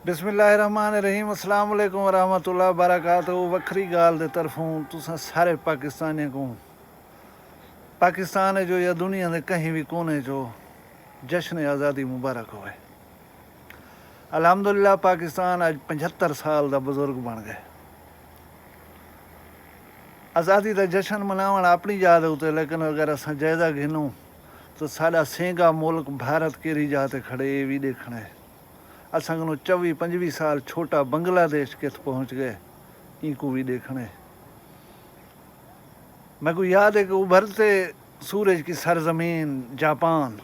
बिस्मिल्लाहिर्रहमानिर्रहीम अस्सलाम वालेकुम वरहमतुल्लाहि वबरकातुहू। वखरी गाल दे तरफों तुसां सारे पाकिस्तानियों को पाकिस्तान जो या दुनिया के कहीं भी कोने जो जश्न आज़ादी मुबारक होवे। अल्हम्दुलिल्लाह पाकिस्तान आज 75 साल का बुजुर्ग बन गए। आज़ादी का जश्न मनावण अपनी याद उत्ते, लेकिन अगर असां जायजा गिनूं तो साडा सेंगा मुल्क भारत केरी जाते खड़े ये भी देखना है। असां 24-25 साल छोटा बांग्लादेश कित पहुँच गए, इनको भी देखना है। मेरे को याद है कि उभरते सूरज की सरजमीन जापान,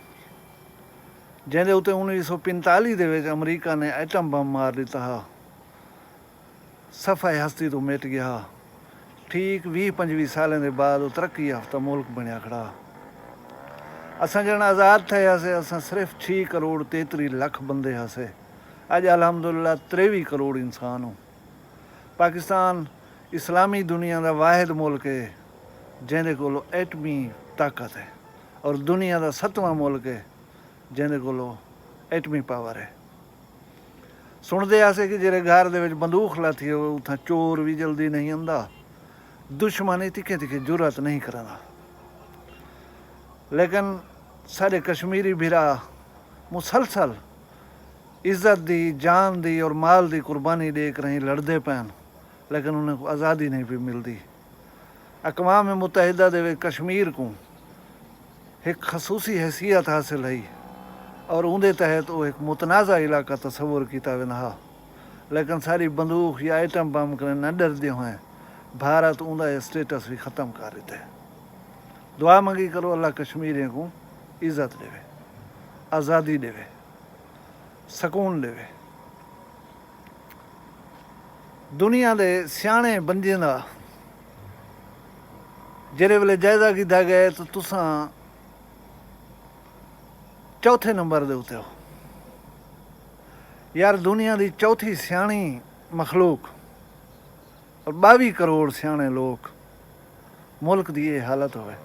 जिंदे उत्ते 1945 दे विच अमरीका ने एटम बम मार दिता हा, सफ़ा हस्ती तो मिट गया। ठीक 20-25 सालें के बाद वो तरक्की याफ्ता मुल्क बनया खड़ा। असां जण आज़ाद थे हासे, असां सिर्फ 6 करोड़ 33 लख बंदे हासे। अज अल्हम्दुलिल्लाह 23 करोड़ इंसान हो। पाकिस्तान इस्लामी दुनिया का वाहिद मुल्क है जिंदे कोल एटमी ताकत है, और दुनिया का 7वां मुल्क है जिंदे कोल एटमी पावर है। सुनते आसे कि जेरे घर दे विच बंदूक लाती हो उत्थां चोर भी जल्दी नहीं आंदा, दुश्मन तिखे तिखे जुरत नहीं करदा। लेकिन साढ़े कश्मीरी भिरा मुसलसल इज्जत दी, जान दी और माल दी कुर्बानी देख रहे लड़ते पैन, लेकिन उन्हें को आज़ादी नहीं भी मिलती। अक़वाम मुत्तहिदा दे विच कश्मीर को एक खसूसी हैसियत हासिल है और उनके तहत वो एक मुतनाज़ा इलाका तस्वुर किया वेंदा, लेकिन सारी बंदूक या आइटम बम कर न डरदे हुए भारत उनका स्टेटस भी ख़त्म कर देते है। दुआ मंगी करो अल्लाह कश्मीरियों को इज्जत देवे, आज़ादी देवे, सकून देवे। दुनिया के सियाने बंदियां का जेरे वेले जायजा किया गया तो तुसां चौथे नंबर दे उत्ते हो यार। दुनिया की चौथी सियाणी मखलूक और 22 करोड़ सियाने लोग मुल्क की ये हालत होवे।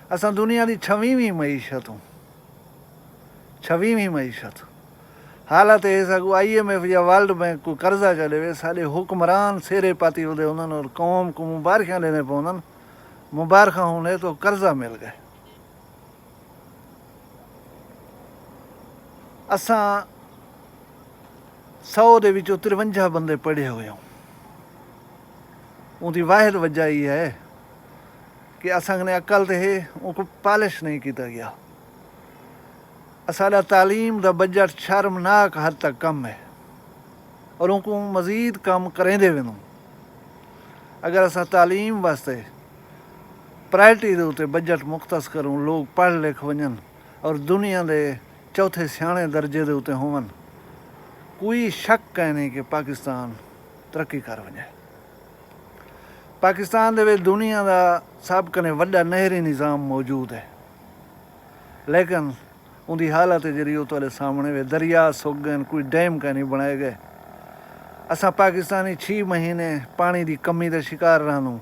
असां दुनिया की 6वीं मईशत हूँ, 6वीं मईशत। हालत है सगो IMF या वर्ल्ड बैंक को कर्जा चले वे, सारे हुक्मरान सेरे पाती होते उन्होंने और कौम को मुबारक लेने पौन, मुबारक होने तो कर्जा मिल गए। असां 100 दे विचों 53 बंदे पढ़े हुए हों। उनकी वाहिद वजह यह है कि असां ने अकल तो है उनको पॉलिश नहीं किया गया। साडा तालीम का बजट शर्मनाक हद तक कम है और उनको मज़ीद कम करेंदे वेंदो। अगर असां तालीम वास्ते प्रायरिटी के उत्ते बजट मुख्तस करूँ, लोग पढ़ लिख वजन और दुनिया के चौथे सियाने दर्जे के उत्ते होवन, कोई शक कह नहीं कि पाकिस्तान तरक्की कर वजे। पाकिस्तान दे विच दुनिया का सब कने वड्डा नहरी निज़ाम मौजूद है, लेकिन उनकी हालत है जी तुहाडे सामने वे। दरिया सुक गए, कोई डैम का नहीं बनाए गए। असां पाकिस्तानी 6 महीने पानी की कमी का शिकार रहूँ,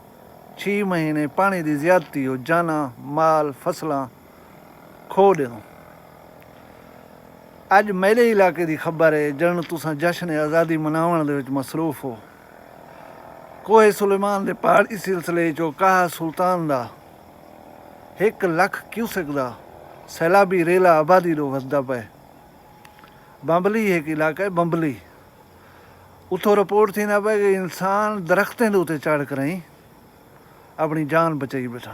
6 महीने पानी की ज्यादती हो, जाना माल फसलां खो देनों। अज मेरे इलाके की खबर है जन तुसां जश्न आज़ादी मनावण दे विच मसरूफ हो। कोहे सुलेमान के पहाड़ी सिलसिले चो काहा सुल्तान का 1 लाख क्यूसेक का सैलाबी रेला आबादी रो वसदा पे। बंबली एक इलाका है, बंबली उतो रिपोर्ट थी ना पे कि इंसान दरख्तें के उत्ते चढ़ कर ही अपनी जान बचाई बैठा।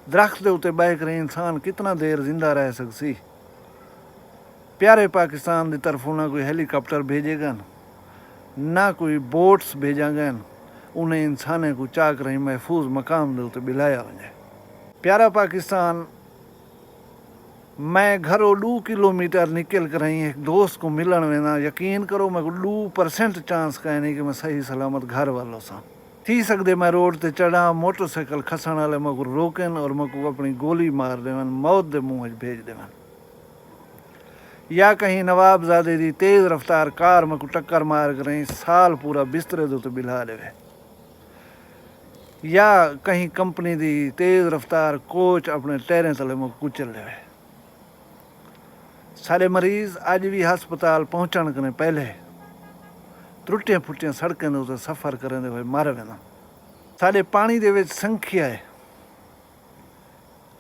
दरख्त के उत्ते बह कर इंसान कितना देर जिंदा रह सकसी। प्यारे पाकिस्तान की तरफों ना कोई हेलीकॉप्टर भेजे गए, ना कोई बोट्स भेजा गए, उन्हें इंसाने को चाक रही महफूज मकाम के उत्ते बिलाया वजे। प्यारा पाकिस्तान, मैं घरों 2 किलोमीटर निकल कर ही एक दोस्त को मिलन वेना, यकीन करो मैं 2% चांस कह नहीं कि मैं सही सलामत घर वालों सा थी सकते। मैं रोड ते चढ़ा, मोटरसाइकिल खसन वाले मैं को रोकन और मैं को अपनी गोली मार देवन, मौत के मुँह भेज देवन, या कहीं नवाबजादे की तेज़ रफ्तार कार मैं को टक्कर मार कर ही साल पूरा बिस्तरे के उत्ते बिला देवे, या कहीं कंपनी की तेज़ रफ्तार कोच अपने टैरें तले में कुचल देवे। सारे मरीज़ अज भी हस्पताल पहुँचण कने पहले त्रुटियां फुटियां सड़कें दे उत्ते सफ़र करदे होए मर वेंदा। साडे पानी दे विच संख्या है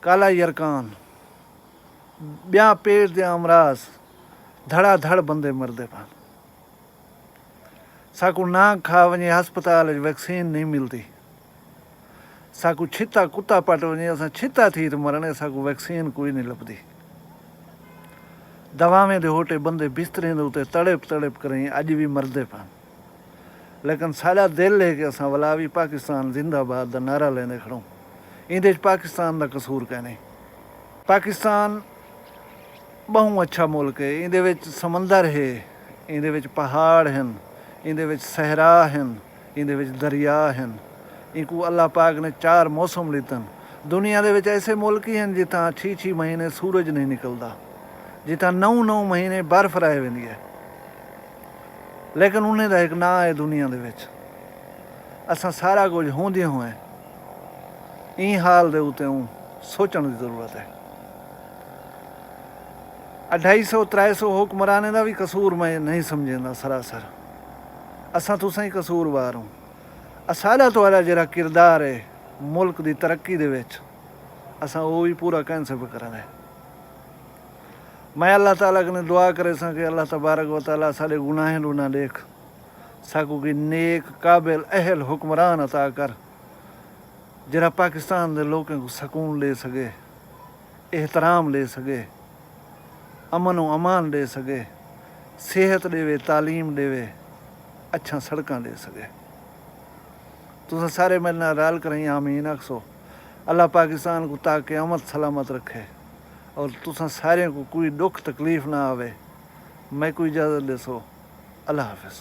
काला यरकान ॿिया पेट दे अमराज धड़ा धड़ बंदे मरदे पान। साकू नाक खा वञे हस्पताल वैक्सीन नहीं मिलती। साकू छिता कुत्ता पट वञे असां छिता थी तो मरने साकू वैक्सीन कोई नहीं लभदी। दवावें दे होटे बंदे बिस्तरें दे उत्ते तड़प तड़प करें अज भी मरदे पान। लेकिन साडा दिल है कि असां वलावी पाकिस्तान जिंदाबाद दा नारा लेंदे खड़ो। इंदे च पाकिस्तान दा कसूर कै नहीं। पाकिस्तान बहु अच्छा मुल्क है। इंदे विच समंदर है, इंदे विच पहाड़ हैं, इंदे विच सहरा हैं, इंदे विच दरिया हैं। इनको अल्लाह पाक ने 4 मौसम लितन। दुनिया दे विच ऐसे मुल्क ही हैं जितां 6 महीने सूरज नहीं निकलदा, जितां 9 महीने बर्फ रह वेंदी है। लेकिन उन्हें दा एक ना है दुनिया दे विच। असां सारा कुछ होंदे होए ई हाल दे उत्ते सोचण दी ज़रूरत है। 250-300 हुक्मराने का भी कसूर मैं नहीं समझेंदा सरासर। असां तुसां ही कसूरवार हूँ। साढ़ा तुहाड़ा जिहड़ा किरदार है मुल्क की तरक्की दे विच असां वो भी पूरा कैंसे पे करना है। मैं अल्लाह ताला कने दुआ करे सा कि अल्लाह तबारक व तआला साडे गुनाहें नूं ना देख, साकू की नेक काबिल अहल हुक्मरान अता कर जिहड़ा पाकिस्तान के लोगों को सकून ले सके, एहतराम ले सके, अमन व अमान दे सके, सेहत देवे, तालीम देवे, अच्छा सड़कां दे सके। तुसां सारे मेरे नाल रल करें आमीन आखसो। अल्लाह पाकिस्तान को ताकि अमद सलामत रखे और तुसां सारे को कोई दुख तकलीफ़ ना आवे। मैं कोई इजाज़त देसो। अल्लाह हाफिज़।